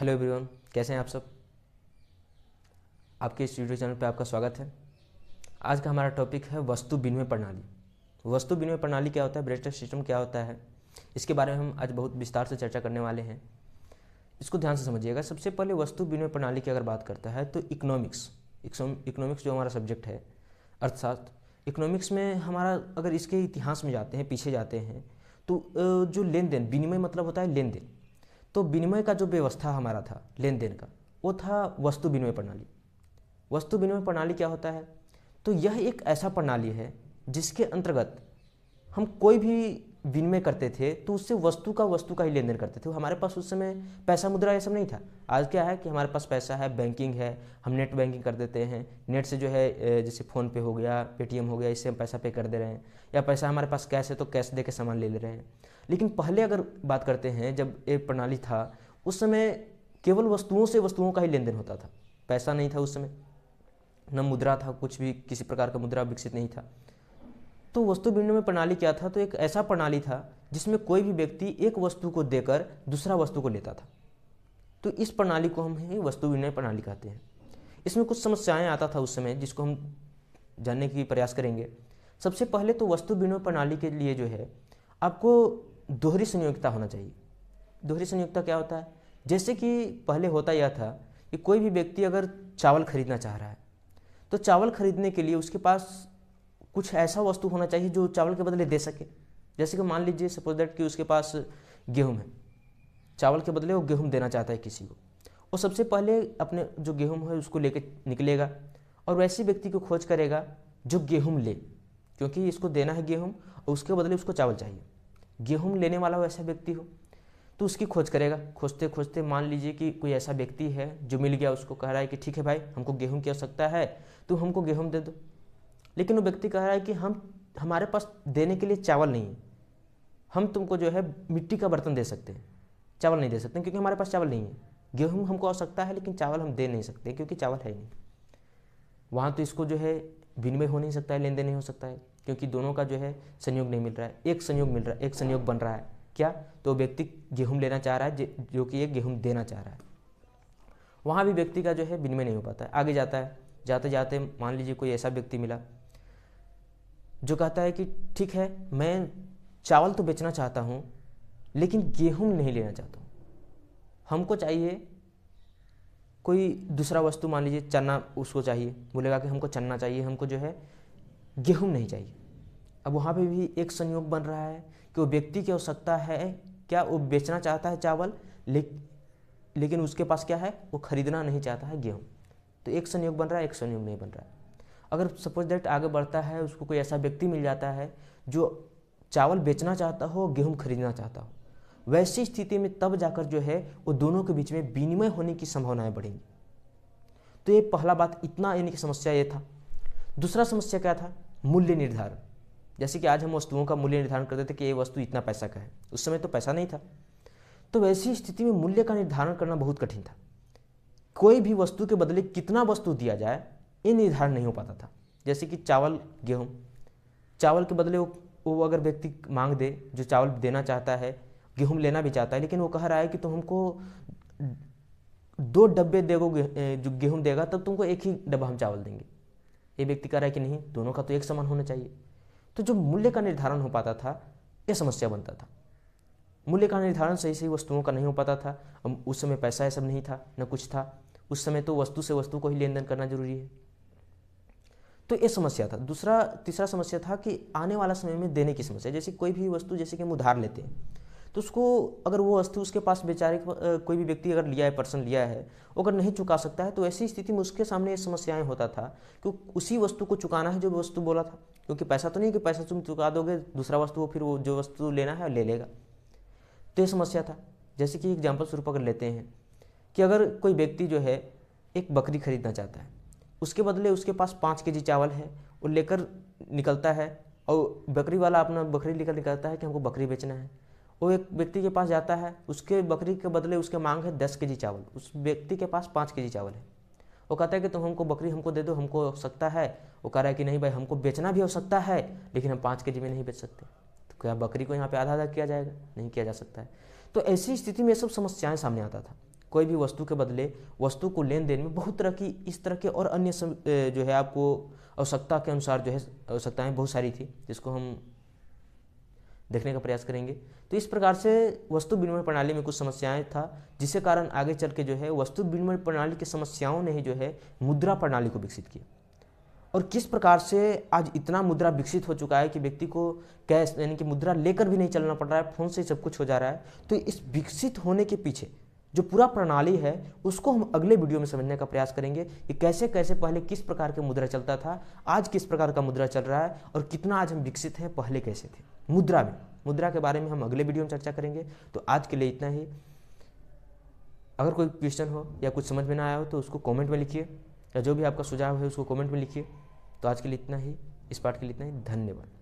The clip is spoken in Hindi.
हेलो एवरीवन, कैसे हैं आप सब। आपके इस यूट्यूब चैनल पे आपका स्वागत है। आज का हमारा टॉपिक है वस्तु विनिमय प्रणाली। वस्तु विनिमय प्रणाली क्या होता है, ब्रेस्टर सिस्टम क्या होता है, इसके बारे में हम आज बहुत विस्तार से चर्चा करने वाले हैं। इसको ध्यान से समझिएगा। सबसे पहले वस्तु विनिमय प्रणाली की अगर बात करता है तो इकोनॉमिक्स जो हमारा सब्जेक्ट है, अर्थशास्त्र, इकोनॉमिक्स में हमारा अगर इसके इतिहास में जाते हैं, पीछे जाते हैं, तो जो लेन देन, विनिमय मतलब होता है लेन देन। तो विनिमय का जो व्यवस्था हमारा था लेन देन का, वो था वस्तु विनिमय प्रणाली। वस्तु विनिमय प्रणाली क्या होता है, तो यह एक ऐसा प्रणाली है जिसके अंतर्गत हम कोई भी विनिमय करते थे तो उससे वस्तु का ही लेन देन करते थे। हमारे पास उस समय पैसा मुद्रा ये सब नहीं था। आज क्या है कि हमारे पास पैसा है, बैंकिंग है, हम नेट बैंकिंग कर देते हैं। नेट से जो है जैसे फ़ोन पे हो गया, पेटीएम हो गया, इससे हम पैसा पे कर दे रहे हैं, या पैसा हमारे पास कैश है तो कैश दे के सामान ले ले रहे हैं। लेकिन पहले अगर बात करते हैं, जब ये प्रणाली था उस समय केवल वस्तुओं से वस्तुओं का ही लेन देन होता था। पैसा नहीं था उस समय, न मुद्रा था, कुछ भी किसी प्रकार का मुद्रा विकसित नहीं था। तो वस्तु विनिमय प्रणाली क्या था, तो एक ऐसा प्रणाली था जिसमें कोई भी व्यक्ति एक वस्तु को देकर दूसरा वस्तु को लेता था। तो इस प्रणाली को हम ही वस्तु विनिमय प्रणाली कहते हैं। इसमें कुछ समस्याएं आता था उस समय, जिसको हम जानने की प्रयास करेंगे। सबसे पहले तो वस्तु विनिमय प्रणाली के लिए जो है आपको दोहरी संयोगिता होना चाहिए। दोहरी संयोगिता क्या होता है, जैसे कि पहले होता यह था कि कोई भी व्यक्ति अगर चावल खरीदना चाह रहा है तो चावल खरीदने के लिए उसके पास कुछ ऐसा वस्तु होना चाहिए जो चावल के बदले दे सके। जैसे कि मान लीजिए सपोज दैट कि उसके पास गेहूं है, चावल के बदले वो गेहूं देना चाहता है किसी को। वो सबसे पहले अपने जो गेहूं है उसको लेके निकलेगा और वैसे व्यक्ति को खोज करेगा जो गेहूं ले, क्योंकि इसको देना है गेहूं और उसके बदले उसको चावल चाहिए। गेहूं लेने वाला वैसा व्यक्ति हो तो उसकी खोज करेगा। खोजते खोजते मान लीजिए कि कोई ऐसा व्यक्ति है जो मिल गया, उसको कह रहा है कि ठीक है भाई, हमको गेहूं की आवश्यकता है, तो हमको गेहूं दे दो। लेकिन वो व्यक्ति कह रहा है कि हमारे पास देने के लिए चावल नहीं है, हम तुमको जो है मिट्टी का बर्तन दे सकते हैं, चावल नहीं दे सकते क्योंकि हमारे पास चावल नहीं है। गेहूं हमको आवश्यकता है लेकिन चावल हम दे नहीं सकते क्योंकि चावल है नहीं। वहाँ तो इसको जो है विनिमय हो नहीं सकता है, लेन देन नहीं हो सकता है, क्योंकि दोनों का जो है संयोग नहीं मिल रहा है। एक संयोग मिल रहा है, एक संयोग बन रहा है क्या, तो व्यक्ति गेहूं लेना चाह रहा है जो कि एक गेहूं देना चाह रहा है। वहाँ भी व्यक्ति का जो है विनिमय नहीं हो पाता है। आगे जाता है, जाते जाते मान लीजिए कोई ऐसा व्यक्ति मिला जो कहता है कि ठीक है, मैं चावल तो बेचना चाहता हूँ लेकिन गेहूं नहीं लेना चाहता हूँ, हमको चाहिए कोई दूसरा वस्तु, मान लीजिए चना उसको चाहिए। बोलेगा कि हमको चना चाहिए, हमको जो है गेहूं नहीं चाहिए। अब वहाँ पे भी एक संयोग बन रहा है कि वो व्यक्ति की आवश्यकता है क्या, वो बेचना चाहता है चावल, लेकिन उसके पास क्या है, वो खरीदना नहीं चाहता है गेहूं। तो एक संयोग बन रहा है, एक संयोग नहीं बन रहा है। अगर सपोज दैट आगे बढ़ता है, उसको कोई ऐसा व्यक्ति मिल जाता है जो चावल बेचना चाहता हो, गेहूं खरीदना चाहता हो, वैसी स्थिति में तब जाकर जो है वो दोनों के बीच में विनिमय होने की संभावनाएं बढ़ेंगी। तो ये पहला बात, इतना यानी कि समस्या ये था। दूसरा समस्या क्या था, मूल्य निर्धारण। जैसे कि आज हम वस्तुओं का मूल्य निर्धारण करते थे कि ये वस्तु इतना पैसा का है, उस समय तो पैसा नहीं था। तो वैसी स्थिति में मूल्य का निर्धारण करना बहुत कठिन था। कोई भी वस्तु के बदले कितना वस्तु दिया जाए ये निर्धारण नहीं हो पाता था। जैसे कि चावल गेहूं, चावल के बदले वो अगर व्यक्ति मांग दे, जो चावल देना चाहता है, गेहूं लेना भी चाहता है, लेकिन वो कह रहा है कि तुम हमको 2 डब्बे दोगे, जो गेहूं देगा तब तुमको एक ही डब्बा हम चावल देंगे। ये व्यक्ति कह रहा है कि नहीं, दोनों का तो एक समान होना चाहिए। तो जो मूल्य का निर्धारण हो पाता था, यह समस्या बनता था। मूल्य का निर्धारण सही सही वस्तुओं का नहीं हो पाता था। उस समय पैसा ये सब नहीं था, न कुछ था। उस समय तो वस्तु से वस्तु को ही लेन देन करना जरूरी है। तो ये समस्या था। तीसरा समस्या था कि आने वाला समय में देने की समस्या। जैसे कोई भी वस्तु, जैसे कि हम उधार लेते हैं, तो उसको अगर वो वस्तु उसके पास बेचारे कोई भी व्यक्ति अगर लिया है, पर्सन लिया है, वो अगर नहीं चुका सकता है, तो ऐसी स्थिति में उसके सामने ये समस्याएं होता था कि उसी वस्तु को चुकाना है जो वस्तु बोला था, क्योंकि पैसा तो नहीं कि पैसा तुम चुका दोगे, दूसरा वस्तु फिर वो जो वस्तु लेना है ले लेगा। तो ये समस्या था। जैसे कि एग्जाम्पल स्वरूप अगर लेते हैं कि अगर कोई व्यक्ति जो है एक बकरी खरीदना चाहता है, उसके बदले उसके पास 5 केजी चावल है, वो लेकर निकलता है और बकरी वाला अपना बकरी लेकर निकलता है कि हमको बकरी बेचना है। वो एक व्यक्ति के पास जाता है, उसके बकरी के बदले उसके मांग है 10 केजी चावल, उस व्यक्ति के पास 5 केजी चावल है। वो कहता है कि तुम हमको बकरी हमको दे दो, हमको आवश्यकता है। वो कह रहा है कि नहीं भाई, हमको बेचना भी आवश्यकता है लेकिन हम 5 केजी में नहीं बेच सकते। तो क्या बकरी को यहाँ पे आधा आधा किया जाएगा? नहीं किया जा सकता है। तो ऐसी स्थिति में ये सब समस्याएं सामने आता था। कोई भी वस्तु के बदले वस्तु को लेन देन में बहुत तरह की इस तरह के और अन्य जो है आपको आवश्यकता के अनुसार जो है आवश्यकताएं बहुत सारी थी, जिसको हम देखने का प्रयास करेंगे। तो इस प्रकार से वस्तु विनिमय प्रणाली में कुछ समस्याएं था, जिसके कारण आगे चल के जो है वस्तु विनिमय प्रणाली की समस्याओं ने ही जो है मुद्रा प्रणाली को विकसित किया। और किस प्रकार से आज इतना मुद्रा विकसित हो चुका है कि व्यक्ति को कैश यानी कि मुद्रा लेकर भी नहीं चलना पड़ रहा है, फ़ोन से सब कुछ हो जा रहा है। तो इस विकसित होने के पीछे जो पूरा प्रणाली है उसको हम अगले वीडियो में समझने का प्रयास करेंगे कि कैसे कैसे पहले किस प्रकार का मुद्रा चलता था, आज किस प्रकार का मुद्रा चल रहा है और कितना आज हम विकसित हैं, पहले कैसे थे मुद्रा में। मुद्रा के बारे में हम अगले वीडियो में चर्चा करेंगे। तो आज के लिए इतना ही। अगर कोई क्वेश्चन हो या कुछ समझ में ना आया हो तो उसको कमेंट में लिखिए, या जो भी आपका सुझाव है उसको कमेंट में लिखिए। तो आज के लिए इतना ही, इस पाठ के लिए इतना ही। धन्यवाद।